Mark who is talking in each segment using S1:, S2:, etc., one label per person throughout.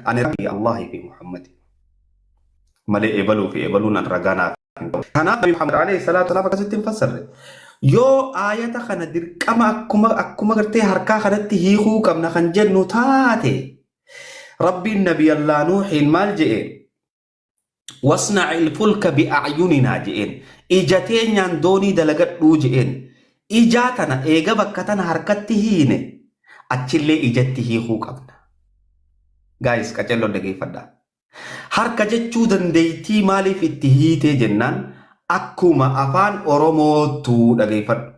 S1: أنا ربي الله في محمد ملئ إبلو في إبلون أن رجانا كان نبي محمد عليه الصلاة والسلام كذا تفسر يو آية خندير كما أكما قرتي هركا خندتي هيخو كم نخنجر نتاتي ربي النبي الله نوح المال جئين واصنع الفلك بأعيننا جئين إجاتين يندوني دلقت روجئين إجاتنا إيجا بكتنا هركتي هيني أتشلي إجاتي هيخو كمنا guys kacelo dagay fadda harka jechuu dandeeytii maaliif itti hiitee jennaan akkuma afaan oromootu dagay fadda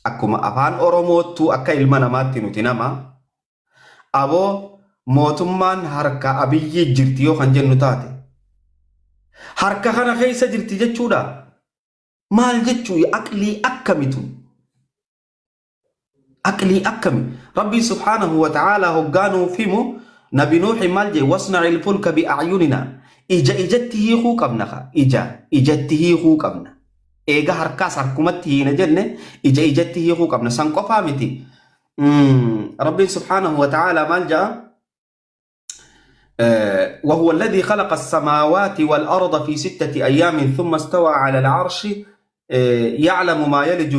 S1: akkuma afaan oromootu akka ilma namaatti nuti nama aboo mootummaan harka abiyyi jirti yoo kan jennu taate harka kana keessa jirti jechuudha maal jechuu aqlii akkamitu aqlii akkami rabbi subhanahu wa ta'ala hoggaanuu fimu نبي نوح مالجي واصنع الفلك بأعيننا إجته خو قبنا إجته خو قبنا إيجا هركاس هركمته نجنة إجته خو قبنا سنقفا متي ربي سبحانه وتعالى مالجا وهو الذي خلق السماوات والأرض في 6 أيام ثم استوى على العرش يعلم ما يلج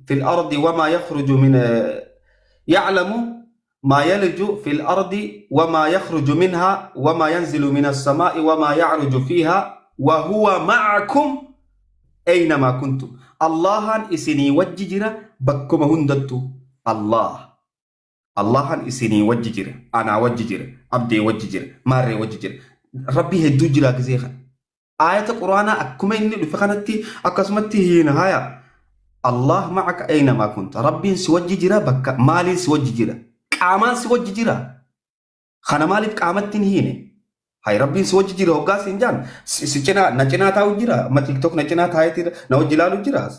S1: في الأرض وما يخرج من يعلم ما يلج في الأرض وما يخرج منها وما ينزل من السماء وما يعرج فيها وهو معكم أينما كنتم الله إسني وججرة بكم هندتو الله إسني وججرة أنا وججرة أبدي وججرة ماري وججرة ربي هدو جرا كزيخا آية القرآن أكما إني لفخانتي أكسمتي هنا هيا الله معك أينما كنت ربي سوججرة بك مالي سوججرة قامان سوجي جرا خانا مالف قامتين هيني هاي ربين سوجي جرا هوغا سنجان سيچنا نچنا تاو جرا ما تيك توك نچنا تاي تير نو جلالو جرا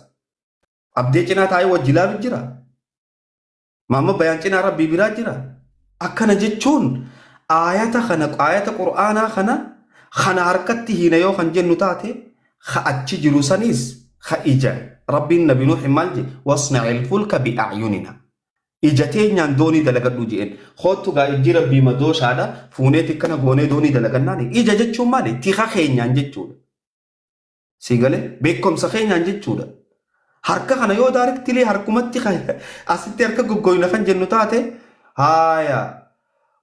S1: ابدي چنا تاي و جلالو جرا ماما بيان چنا ربي بيرا جرا اكنا جچون آيات خنا آيات قرآن خنا حركتي هنا يو خن جنو تاتي خ اچي جلو سنيس خ ايجا ربي النبي نوح مالجي واصنع الفلك بأعيننا إجتين يندوني دلقة جين خوتو غا إجي ربي مدوش هذا فونيتي كنا غوني دوني دلقة ناني إجا جتشو مالي تيخا خين ينجتشو سيغالي بيكم سخين ينجتشو harka kana yoo directly harkumatti khaya asitti harka goggoyna kan jennu taate haya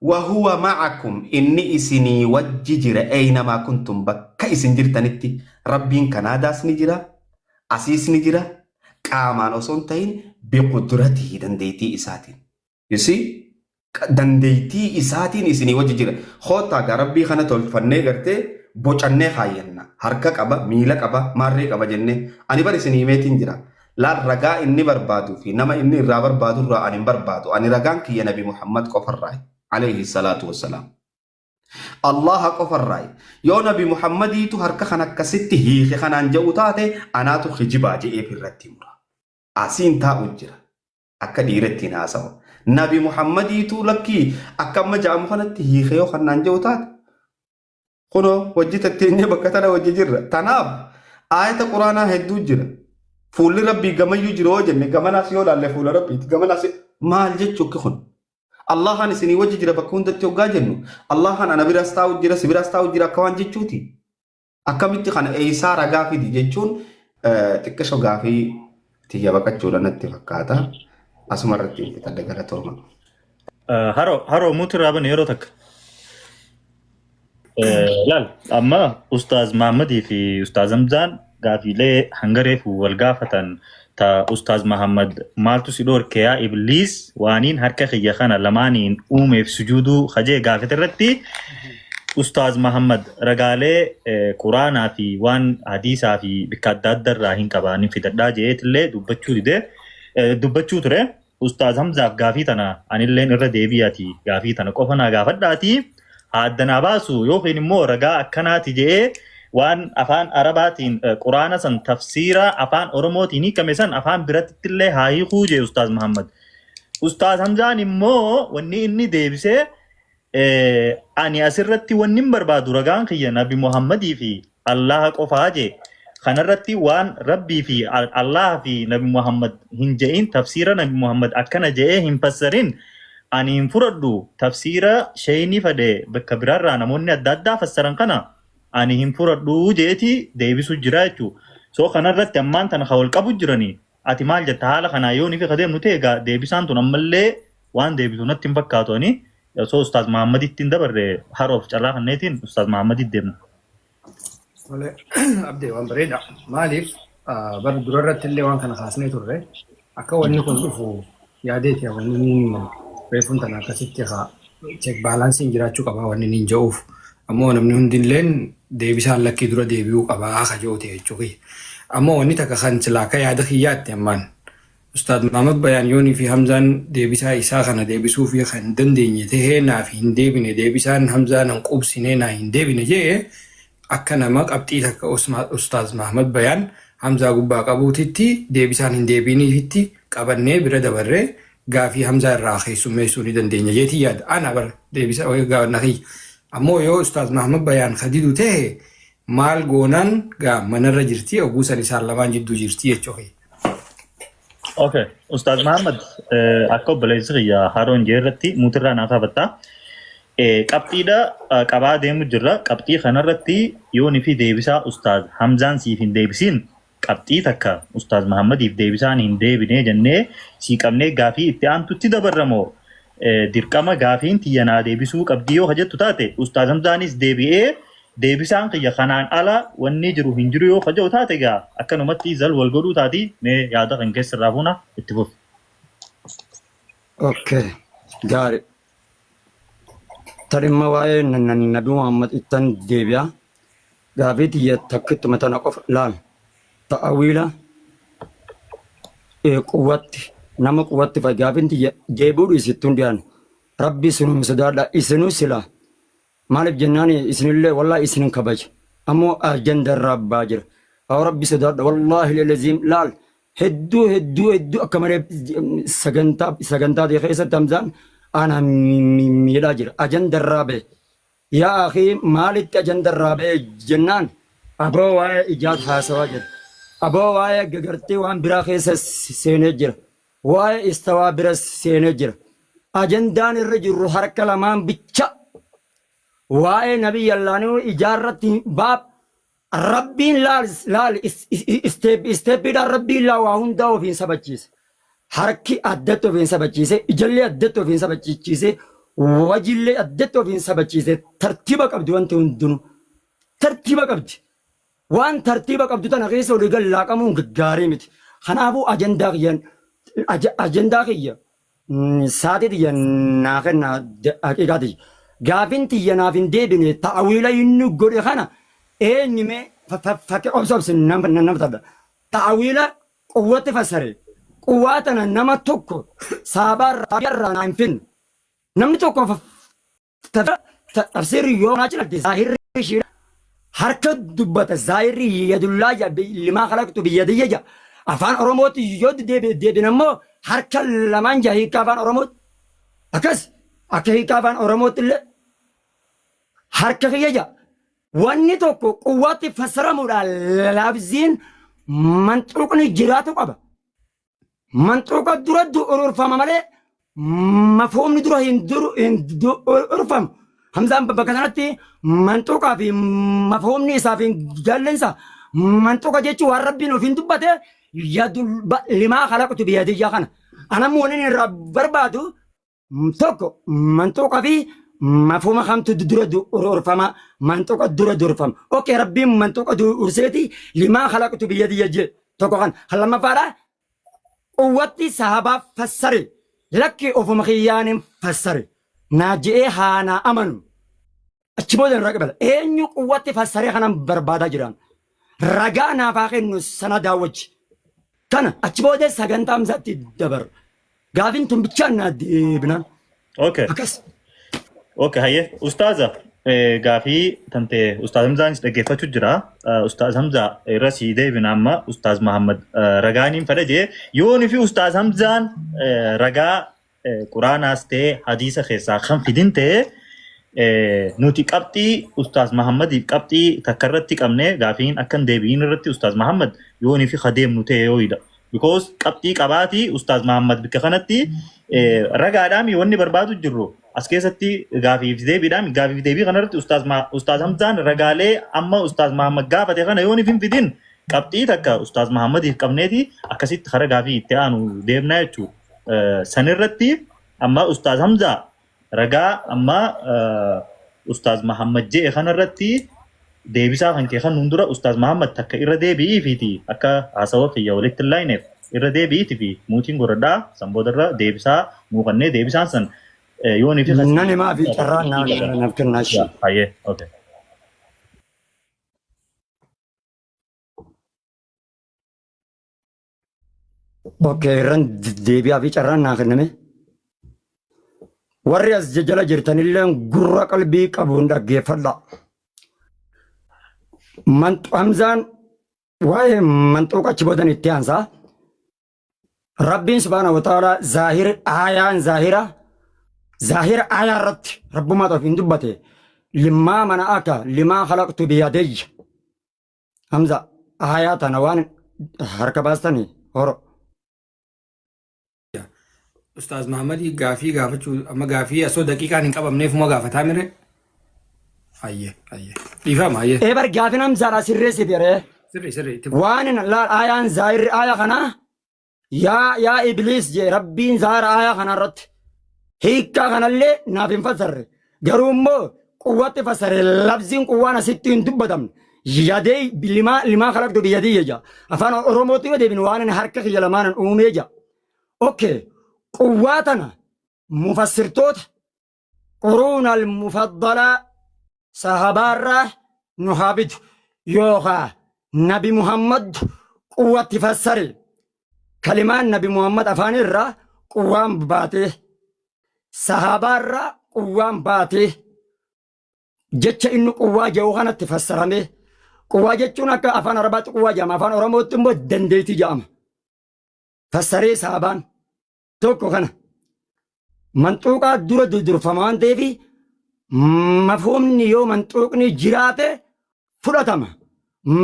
S1: wa huwa ma'akum inni isini wajjijira aynama kuntum bakka isin jirtanitti rabbiin kanaadaas ni jira asiis ni jira qaamaan osoon ta'in biqudratihi dandeeytii isaatiin you see dandeeytii isaatiin isini wajjijira khota ga rabbii kana tolfannee gartee bocannee khayyanna harka qaba miila qaba marree qaba jenne ani bar isini meetiin jira la ragaa inni barbaadu fi nama inni irraa barbaadu irraa ani barbaadu ani ragaan kiyya nabi muhammad qofarraa alayhi salatu wassalam allah qofarraa yoo nabi muhammadiitu harka kana akkasitti hiike kanaan jedhu taate anaatu khijibaa je'ee firratti mura asiin taa'u jira akka dhiiratti naasawa nabi muhammadiitu lakkii akkamma ja'amu kanatti hiike yoo kanaan jedhu taate kuno wajji tatteenye bakka tana wajji jirra tanaaf ayata quraanaa hedduu jira fuulli rabbii gamayyuu jiroo jenne gamanaas yoo laalle fuula rabbiiti gamanaas maal jechuu kun allahan isinii wajji jira bakka hundatti hoggaa jennu allahan ana biraas taa'u jira si biraas taa'u jira akka waan jechuuti akkamitti kana eeysaa ragaa fidi jechuun xiqqisho gaafii tiyya baqachuudha natti fakkaata asuma irratti fitadda gara torma
S2: haro muti raaban yeroo takka laal amma ustaaz Mahammadii fi ustaaz Hamzaan gaafiilee hangareefu wal gaafatan ta ustaaz Muhammad maaltu si dhorke yaa ibliis waaniin harka kiyya kana lamaaniin uumeef sujuuduu khajee gaafate irratti ustaaz Muhammad ragaalee quraanaa fi waan hadiisaa fi bikka adda adda irraa hin qabaanin fidadhaa jeetillee dubbachuu ture ustaaz Hamzaaf gaafii tana anilleen irra deebi'aati gaafii tana qofa naa gaafadhaati haaddanaa baasu yookiin immoo ragaa akkanaati jedhee waan afaan arabaatiin quraana san tafsiira afaan oromootiin hiikame san afaan biratti illee haa hiikuu jee ustaaz Muhammad. Ustaaz Hamzaan immoo wanni inni deebisee ani asirratti wanni hin barbaadu ragaan kiyya nabi Muhammadii fi Allah qofaa jee kanarratti waan rabbii fi Allah fi nabi Muhammad hin je'in tafsiira nabi Muhammad akkana je'ee hin fassarin ani hin furadhu tafsiira shayni fade bakka biraarraa namoonni adda addaa fassaran kana ani hin furadhu jeeti deebisu jira jechuudha. So kanarratti ammaan tana wal qabu jiranii ati maal jetta haala kanaa yoo nifi qadeemnu ta'e egaa deebisaan tun ammallee waan deebisu natti hin fakkaatu ani so Ustaaz Mahammad ittiin dabarre haroof carraa kanneetiin Ustaaz Mahammad deemna.
S3: Wale abdee waan bareeda maaliif bar durarratti illee waan kana kaasnee turre akka wanni kun dhufu yaadeeti wanni reefuun tana akkasitti check baalaansiin jiraachuu qaba wanni niin ja'uuf ammoo namni hundilleen deebisaan lakkii dura deebi'uu qaba akka ja'uute jechuudha. Ammoo wanni takka kan silaa akka yaada kiyyaatti ammaan Ustaad Mahammad Bayaan yoonii fi Hamzaan deebisaa isaa kana deebisuu fi kan dandeenye tahee naaf hin deebine deebisaan Hamzaan hin qubsine naa hin deebine jee akka nama qabxii takka Ustaad Mahammad Bayaan Hamzaa gubbaa qabuutitti deebisaan hin deebiniifitti qabannee bira dabarree gaafii Hamzaa irraa keessummeessuu ni dandeenya jeetii yaada. Ana bar deebisaa gaafannaa kiyya. Ammoo yoo Ustaad Mahammad Bayaan kadidu ta'e maal goonaan gaa manarra jirti oguusan isaan lamaan jidduu jirti jechuudha.
S2: Okay, Ustaaz Mahammad akka obboleessi kiyya haroon jeerratti muutirraa naa kaafattaa. Qabxiidha qabaa deemu jirra. Qabxii kanarratti yoonii fi deebisaa Ustaaz Hamzaan siif hin deebisiin qabxii takka Ustaaz Mahammadiif deebisaan hin deebinee jennee sii qabnee gaafii itti aantutti dabarramoo dirqama gaafiin tiyyanaa deebisuu qabdii yoo hajjettu taate Ustaaz Hamzaanis deebi'ee deebisaan kiyya kanaan ala wanni jiru hin jiru yoo hajjau taate egaa akkanumatti zal wal godhuu taati mee yaada kan keessarraa fuuna itti fufi.
S4: Okay, gaarii. Tarimma waa'ee Nabi Muhammad ittan deebi'a. Gaafii tiyya takkitti matana qofa laal. Ta'awiila quwwatti nama quwwatti fa gaafiin tiyya deebi'uu isittuun dhiyaan. Rabbi sinuu sodaadha isinuu silaa. Maaliif jennaan isinillee wallaahi isinin kabaja. Ammoo ajanda irraa abbaa jira. Haa rabbi sodaadha wallaahi lalaziim laal. Hedduu akka malee sagantaa ta'e keessatti Hamzaan ana miidhaa jira. Ajanda irraa ba'e. Yaa akhi maalitti ajanda irraa ba'e jennaan aboo waa'ee ijaat haasawaa jira. Aboo waa'ee gagartee waan biraa keessa seenee jira. Waa'ee istawaa bira seenee jira. Ajandaan irra jirru harka lamaan bicha. Waa'ee nabi yallaanuu ijaarratti baab rabbiin laal isteeppiidhaan rabbiin laa waa hundaa ofiin sabachiise. Harki addatti ofiin sabachiise, ijallee addatti ofiin sabachiise, wajillee addatti ofiin sabachiise. Tartiiba qabdi wanti hundinuu. Tartiiba qabdi. Waan tartiiba qabdu tana keessa olii gallaaqamuun gaarii miti. Kanaafuu ajandaa kiyya saatii tiyya naa kennaa haqiiqaa tiyya. Gaafin tiyya naaf hin deebine ta'awiila inni godhe kana eenyume fakkii obsobsi nama tadha. Ta'awiila quwwatti fassare. Quwwaa tana nama tokko saabaarraa naa hin finne. Namni tokko tafsirri yoo naa cilatte zaahirri ishee harka dubbata zaahirri yadullaa limaa kalaqtu biyyadiyya jaa. Afaan Oromooti yoo deebine ammoo harka lamaan jaa hiika afaan Oromooti. Akkas akka hiika afaan Oromootti illee harka kiyya jaa. Wanni tokko quwwaatti fassaramuudhaan laabziin manxuuqni jiraatu qaba. Manxuuqa dura urfama malee mafhumni dura hin urfamu. Hamzaan bakka sanatti manxuuqaa fi mafhumni isaa fi jaallensa manxuuqa jechuun waan rabbiin ofiin dubbate limaa kalaqtu biyyadiyyaa kana. Anammoo waliin irraa barbaadu tokko manxuuqa fi mafhuma kamtu dura urfama manxuqa dura durfama. Okey rabbiin manxuqa urseeti limaa kalaqtu biyyadiyya je tokko kan lamaffaadha quwwatti sahabaaf fassare lakki ofuma kiyyaanin fassare naaji'ee haanaa amanu achi booda irraa qabala eenyu quwwatti fassaree kanan barbaadaa jiran ragaa naafaa kennu sana daawwachi kana achi booda sagantaa Hamzaatti dabar gaafin tun bichaan naa deebinaan.
S2: Okay. Okay, haye Ustaaza gaafii tante Ustaaz Hamzaanis dhaggeeffachuu jira. Ustaaz Hamzaa irra sii deebina amma Ustaaz Mahammad ragaaniin fedha jee yoonii fi Ustaaz Hamzaan ragaa Quraanaas ta'e hadiisa keessaa kan fidin ta'e nuti qabxii Ustaaz Mahammadiif qabxii takka irratti qabne gaafiin akkan deebiin irratti Ustaaz Mahammad yoonii fi kadeemnu ta'e yooyidha. because qabxii qabaatii Ustaaz Mahammad bikka kanatti ragaadhaami wanni barbaadu jirru as keessatti gaafiif deebii kanarratti Ustaaz Hamzaan ragaalee amma Ustaaz Mahammad gaafate kana yoon ifin fidin qabxii takka Ustaaz Mahammadiif qabneeti akkasitti kara gaafii itti aanu deemnaa jechuudha. Sanirratti amma Ustaaz Hamzaa ragaa amma Ustaaz Mahammad jee kanarratti deebisaa kan kee kan hundura Ustaaz Mahammad takka irra deebi'ii fiiti akka haasawa kiyya walitti laayineef irra deebi'iiti fi muutiin goradhaa san boodarra deebisaa muuqannee deebisaan san yoon ifi
S4: nani maa fi carraa naaf kennaashi.
S2: Hayyee okay.
S4: Okay, irraan deebi'aa fi carraan naa kenname. Warri as jala jirtanillee gurra qalbii qabuun dhaggeeffadha. Hamzaan waa'ee manxuuqa achi boodan itti aansaa. Rabbiin subhaanahu wa ta'ala zaahira aayaa irratti rabbumaa ta'uuf hin dubbate limaa mana akka limaa khalaqtu biyyadayya. Hamza aayaa tana waan harka baastanii horo.
S3: Ustaaz Mahammad gaafii gaafachuu amma gaafii asoo daqiiqaan hin qabamneefuma gaafataa mire. Hayyee. Dhiifama hayyee.
S4: Eebar gaafin Hamzaadhaa sirreessi fere.
S3: Sirri.
S4: Waan laal aayaan zaahirri aayaa kanaa yaa Ibliis jee rabbiin zaahira aayaa kanarratti hiikkaa kanallee naaf hin fassarre. Garuu immoo quwwatti fassare labsiin quwwaan asitti hin dubbatamne. Yadee limaa kalaqtu biyyadii jecha. Afaan Oromootti yoo deebine waan harka kiyya lamaanan uumee jira. Okay. قواتنا مفسرتوت قرون المفضلة صحابة نهابد يوغا نبي محمد قوة تفسر كلمات نبي محمد أفان الرا قوام باته صحابة قوام باته جتش إنه قوة جوغانا تفسرمه قوة جتشونا كأفان ربات قوة جام أفان رموت مو دنديتي جام فسري صحابان توكو كان منطوقة دور فمان تيفي مفهوم نيو منطوقني جراته فرطما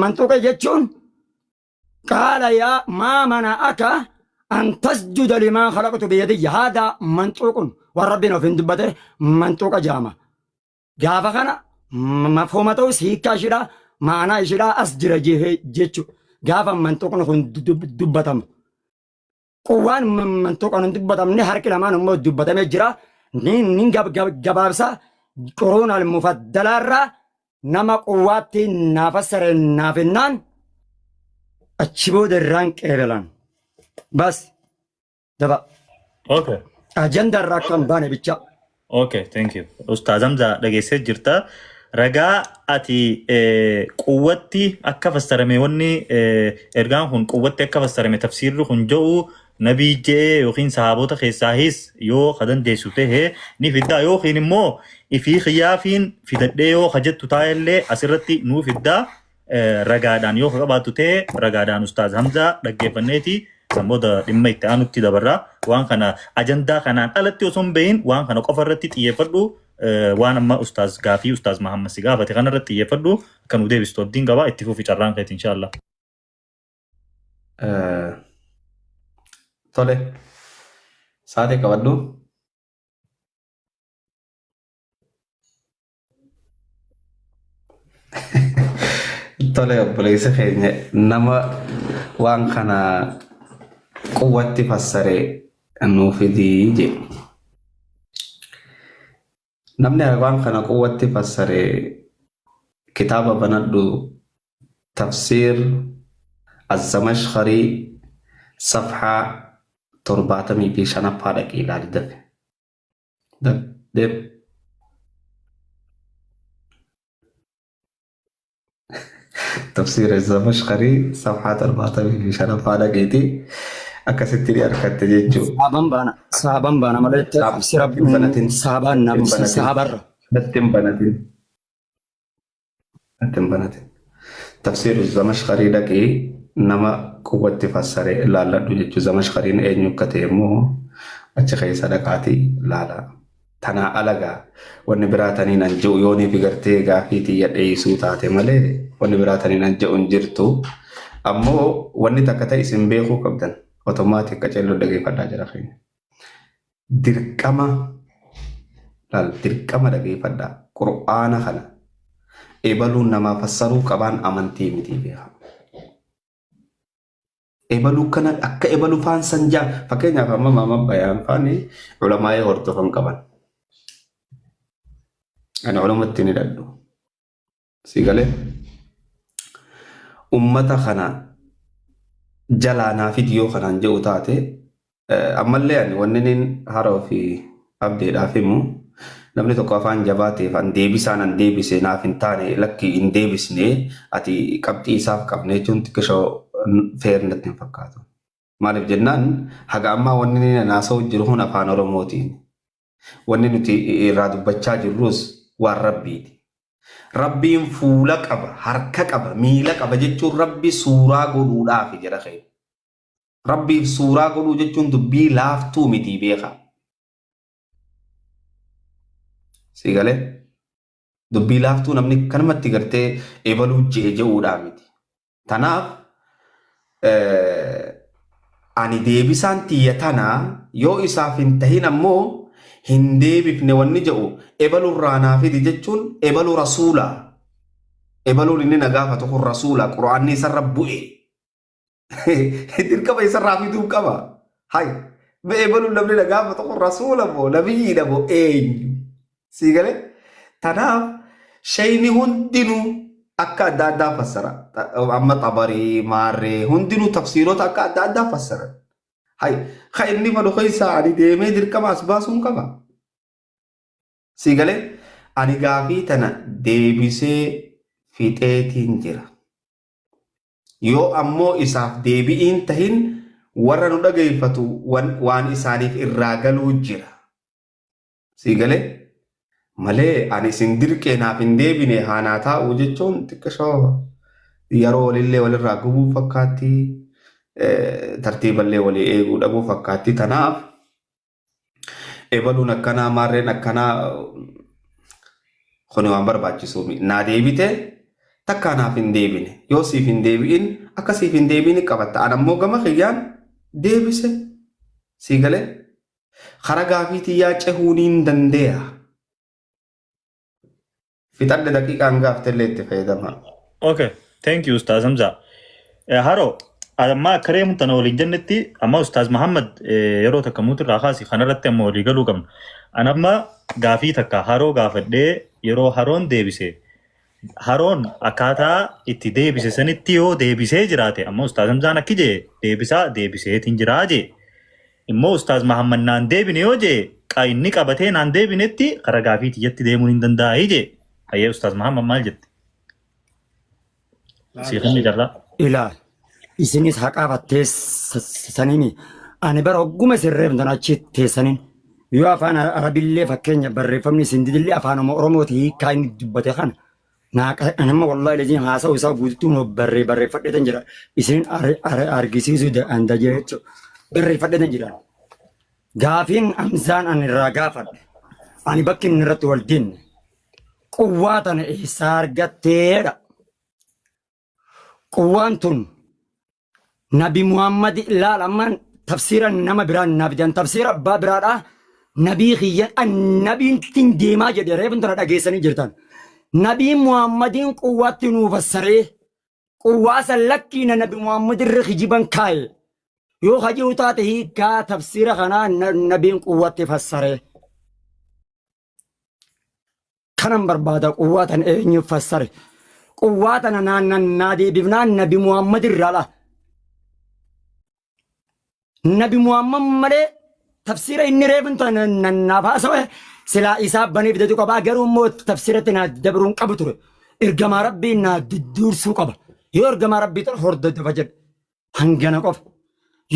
S4: منطوقة جتشون قال يا ما منعك أن تسجد لما خلقت بيدي هذا منطوق وربنا في دبته منطوقة جامع جافا كان مفهومته سيكا شرا معنى شرا أسجر جتشو جافا منطوق نكون دبتم قوان من توقعن دبتم نهارك لما نمو دبتم جرا نين جبابسا كورونا المفضلة را نما قوات نافسر نافنان أتشبود الرانك إيرلان بس دبا
S2: Okay.
S4: أجندة الرقم باني بيتشا
S2: Okay, thank you. Ustaaz Hamzaa dhageessee jirta. Ragaa ati quwwatti akka fassarame wanni ergaan kun quwwatti akka fassarame tafsiirri kun jedhu nabii jee yookiin sahaabota keessaahis yoo kadandeessu ta'e ni fiddaa yookiin immoo ifii xiyyaafiin fidadhee yoo kajettu taa'ellee asirratti nuu fiddaa ragaadhaan yoo qabaattu ta'e ragaadhaan Ustaaz Hamzaa dhaggeeffanneeti samboota dhimma itti aanutti dabarraa waan kana ajandaa kanaan alatti osoo hin bahin waan kana qofa irratti xiyyeeffadhu waan amma Ustaaz gaafii Ustaaz Mahammad si gaafate kana irratti xiyyeeffadhu kan nu deebistu abdiin qabaa itti fufi carraan keeti inshaallah.
S1: Tole. Saate qabadhu. Tole obboleessa keenya nama waan kana quwwatti fassaree nuuf fidii jedhu. Namni waan kana quwwatti fassaree kitaaba banadhu tafsiir Az-Zamashkharii safhaa 75 dhaqee ilaali dafe. تفسير الزمشقري صفحة 45 dhaqeeti akkasitti harkatti jechuudha.
S4: Sahaban bana malee tafsir banatin sahaban nabi sahabar
S1: nattin banatin tafsir الزمشقري dhaqee nama quwwatti fassaree ilaaladhu jechuudha. Zamashqariin eenyu akka ta'e immoo achi keessa dhaqaatii ilaala. Tanaa alagaa wanni biraatanii nan jiru yoonii fi gartee gaafii xiyya dheessuu taate malee wanni biraatanii nan jiru hin jirtu. Ammoo wanni takka ta'e isin beekuu qabdan otomaatik qaceelloo dhageeffadhaa jira keenya. Dirqama dhageeffadhaa Qur'aana kana ebaluun namaa fassaruu qabaan amantii miti beekaa. Ebaluu kana akka ebaluu faan sanjaa fakkeenyaaf amma maama bayaan faani ulamaa'ee hordofan qaban. Ani ulumatti ni dadhu. Sigalee ummata kana jalaa fidiyoo kanaan jedhu taate ammallee ani wanni haroo fi abdeedhaaf himu namni tokko afaan jabaateef an deebisaan an deebise naaf hin taane lakki hin deebisne ati qabxii isaaf qabne jechuun xiqqishoo feernatti hin fakkaatu. Maaliif jennaan haga ammaa wanni naasa'u jiru kun afaan Oromootiin. Wanni nuti irraa dubbachaa jirrus waan Rabbiiti. Rabbiin fuula qaba, harka qaba, miila qaba jechuun Rabbi suuraa godhuudhaaf jedha kee. Rabbiif suuraa godhuu jechuun dubbii laaftuu miti beeka. Sigalee dubbii laaftuu namni kanumatti gartee ebaluu je'uudhaa miti. Tanaaf ani deebisaan tiyya tanaa yoo isaaf hin tahin ammoo hin deebifne wanni jedhu ebalurraa naafidi jechuun ebaluu rasuulaa. Ebaluun inni na gaafatu kun rasuulaa quraanni isarra bu'e. Dirqama isarraa fiduu qaba. Hay ebaluun namni na gaafatu kun rasuula moo nabiyyiidha moo eenyu? Sigalee tanaaf shayni hundinuu akka adda addaa fassara. Amma Xabarii, Maarree hundinuu tafsiirota akka adda addaa fassara. Hay inni malu keessaa ani deemee dirqama as baasuun qaba. Sigalee ani gaafii tana deebisee fixeetiin jira. Yoo ammoo isaaf deebi'iin tahin warra nu dhageeffatu waan isaaniif irraa galuu jira. Sigalee malee ani isin dirqee naaf hin deebine haanaa taa'u jechuun xiqqishoo yeroo walirraa gubuu fakkaatti tartiiballee walii eeguu dhabuu fakkaatti. Tanaaf ebaluun akkanaa maarreen akkanaa kuni waan barbaachisuu naa deebite takkaa naaf hin deebine yoo siif hin deebi'in akka siif hin deebiin qabatta. An ammoo gama kiyyaan deebise sigalee kara gaafiitii yaa cehuun hin dandeeya. Fixadde daqiiqaan gaaftellee itti fayyadama.
S2: Okay, thank you Ustaz Hamza. Haroo amma akka reemu tana waliin jennetti amma Ustaz Muhammad yeroo takka muutu irraa kaasi kanarratti amma walii galuu qabna. An amma gaafii takka haroo gaafadhee yeroo haroon deebise haroon akkaataa itti deebise sanitti yoo deebisee jiraate amma Ustaz Hamzaan akki jee deebiseetiin jiraa jee immoo Ustaz Muhammad naan deebine yoo jee qaayinni qabatee naan deebinetti kara gaafii tiyyatti deemuun hin danda'e jee. Ayyee Ustaz Muhammad maal jette? Siifni jarraa.
S4: Ilaal isinis haqaafattee saniini ani bara hogguma sirreeftan achi teessaniin yoo afaan arabillee fakkeenya barreeffamni isin didillee afaan Oromootii hiikaa inni dubbate kana nama wallahi lejiin haasa'u isaa guutuun barreeffadheetan jira isin argisiisuu danda jechuun barreeffadheetan jira. Gaafiin Hamzaan ani irraa gaafadhe ani bakki inni irratti wal dinne quwwaa tana eessaa argatteedha. Quwwaan tun Nabi Muhammad ilaal amman tafsiira nama biraan nabidan tafsiira abbaa biraadha. Nabii xiyyan nabiin tin deemaa jedhe reefun tana dhageessanii jirtan. Nabii Muhammadin quwwaatti nuu fassaree quwwaa san lakkiina Nabi Muhammad irra hijiban kaaye. Yoo hajii utaate hiikaa tafsiira kanaa nabiin quwwaatti fassaree. Kanan barbaada quwwaa tan eenyu fassare. Quwwaa tana naa deebifnaan Nabi Muhammad irraadha. Nabi Muhammad malee tafsiira inni reefun tana naaf haasa'e silaa isaa banii fidatu qaba garuu immoo tafsiiratti naa dabruun qabu ture. Ergamaa Rabbii naa dursuu qaba. Yoo ergamaa Rabbii tan hordofa jedhe hangana qofa.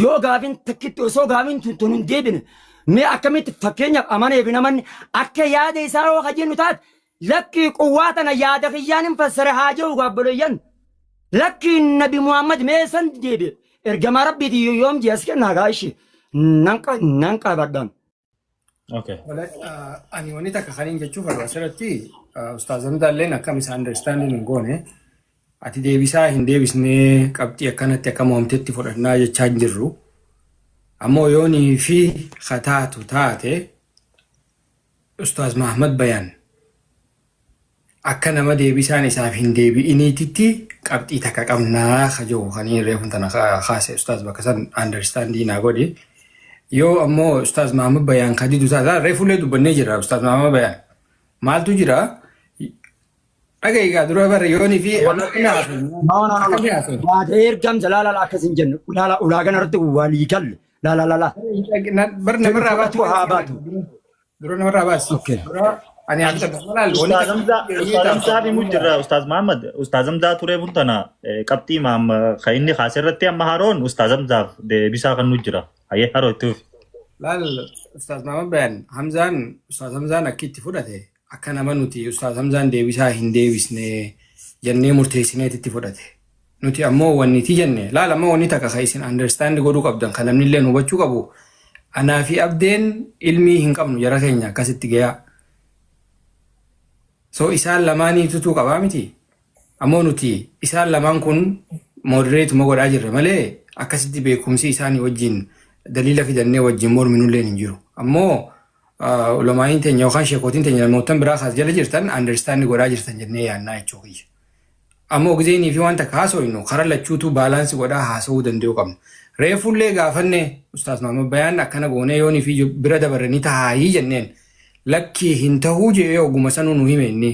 S4: Yoo gaafin takkitti osoo gaafin tun hin deebine mee akkamitti fakkeenyaaf amanee fi namanni akka yaada isaa yoo hajjennu taate lakki quwwaa tana yaada kiyyaan hin fassare haa jiru gaabboleeyyan. Lakki Nabi Muhammad mee san deebi'e ergamaa Rabbiiti yoom ji'as kennaa gaashi nan qabadhaan.
S2: Okay.
S3: Ani wanni takka kaniin jechuuf asirratti ustaazonni illee akkam isa understanding hin goone ati deebisaa hin deebisnee qabxii akkanatti akka mo'amtetti fudhannaa jechaa hin jirru. Ammoo yoonii fi kataatu taate Ustaaz Mahammad Bayaan akka nama deebisaan isaaf hin deebi'iniititti qabxii takka qabnaa kajoo kanii reefun tana kaase Ustaaz bakka san understandii naa godhe. Yoo ammoo Ustaaz Mahammad Bayaan kadidu taata reefullee dubbannee jira Ustaaz Mahammad Bayaan. Maaltu jira? Dhaga egaa dura bara yoonii fi
S4: ergam jalala akkasin jennu ulaagan irratti walii galle la
S3: barna barraa baatu haa baatu dura namarraa baasi ani akka
S2: Ustaaz mujjirra Ustaaz Muhammad Ustaaz Hamzaa ture buntana qabxii maam khayni khasirratti amma haroon Ustaaz Hamzaaf deebisaa kan nujjira ayee haroo itti
S3: laal Ustaaz Mahammad Bayaan Ustaaz Hamzaan akkitti fudhate akka nama nuti Ustaaz Hamzaan deebisaa hin deebisne jennee murteessineetitti fudhate. Nuti ammoo wanni ti jenne laal ammoo wanni takka isin understand godhuu qabdan kan namni illee hubachuu qabu. Anaa fi abdeen ilmii hin qabnu jara keenya akkasitti gayaa. So isaan lamaanii tutuu qabaa miti. Ammoo nuti isaan lamaan kun modereetuma godhaa jirre malee akkasitti beekumsi isaanii wajjin daliila fidannee wajjin morminullee hin jiru. Ammoo ulamaayin teenya yookaan sheekootiin teenya namootan biraa kaas jala jirtan understand godhaa jirtan jennee yaannaa jechuu kiyya. Ammoo gizeenii fi wanta kaasooynu karaa lachuutu baalaansi godhaa haasa'uu danda'u qabna. Reefullee gaafanne Ustaaz Mahammad Bayaan akkana goonee yoonii fi bira dabaranii taa'ii jenneen lakkii hin ta'uu jedhee oguma sanuu nu hime inni